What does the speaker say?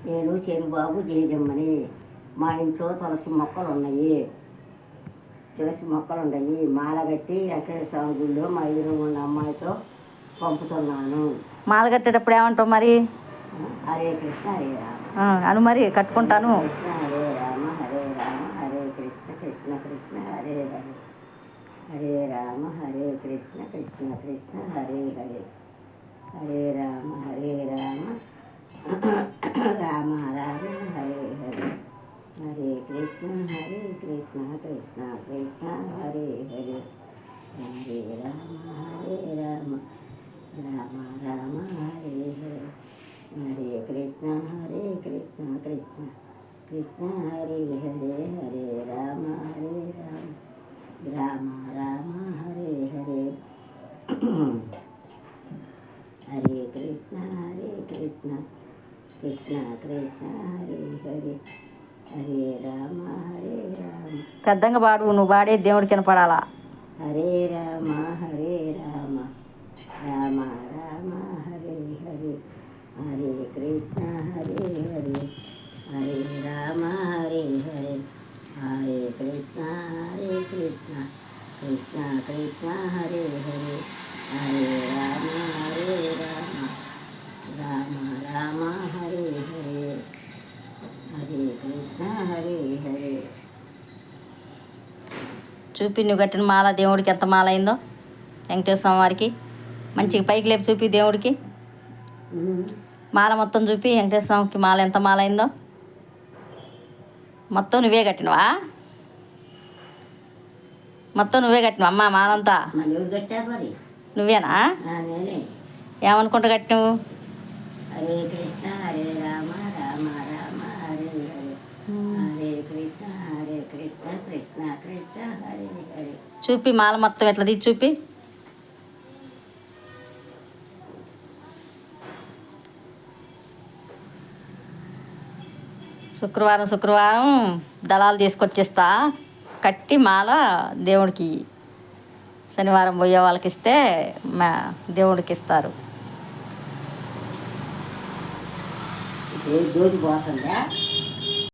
నేను చెరుబాబు జేజమ్మని. మా ఇంట్లో తులసి మొక్కలు ఉన్నాయి. మాల కట్టి వెంకటేశ్వర స్వామి గుళ్ళో మా ఎదురు ఉన్న అమ్మాయితో పంపుతున్నాను. మాల కట్టేటప్పుడు ఏమంటావు మరి? హరే కృష్ణ హరే రామ అను మరి కట్టుకుంటాను. కృష్ణ హరే రామ హరే రామ హరే కృష్ణ కృష్ణ కృష్ణ హరే హరే. హరే రామ హరే కృష్ణ కృష్ణ కృష్ణ హరే హరే. హరే రామ రామ రామ హరే హరే. హరే కృష్ణ కృష్ణ కృష్ణ హరే హరే. హరే రామ రామ రామ హరే హరే. హరే కృష్ణ కృష్ణ కృష్ణ హరే హరే. హరే రామ రామ రామ హరే హరే. హరే కృష్ణ కృష్ణ కృష్ణ హరే హరే. హరే రామ పెద్దంగా పాడు, నువ్వు పాడే దేవుడికి వినపడాలా. హరే రామ రామ రామ హరే హరే. హరే కృష్ణ హరే రామ హరే హరే. హరే కృష్ణ కృష్ణ కృష్ణ హరే హరే. హరే రామ రామ హరే హరే. హరే కృష్ణ హరే హరే. చూపి నువ్వు కట్టిన మాల దేవుడికి ఎంత మాల అయిందో. వెంకటేశ్వర స్వామి వారికి మంచిగా పైకి లేపి చూపి దేవుడికి మాల మొత్తం చూపి. వెంకటేశ్వర స్వామికి మాల ఎంత మాల అయిందో మొత్తం నువ్వే కట్టినవా? మొత్తం నువ్వే కట్టినవా అమ్మ మాలంతా? నువ్వేనా? ఏమనుకుంటా కట్టినవు? హరే కృష్ణ హరే రామ రామ రామ హరే హరే. హరే కృష్ణ కృష్ణ కృష్ణ హరే హరే. చూపి మాల మొత్తం ఎట్లా తీసి చూపి. శుక్రవారం దళాలు తీసుకొచ్చేస్తా కట్టి మాల దేవుడికి. శనివారం పోయే వాళ్ళకి ఇస్తే దేవుడికి ఇస్తారు. జ్యోతి పోతుందా?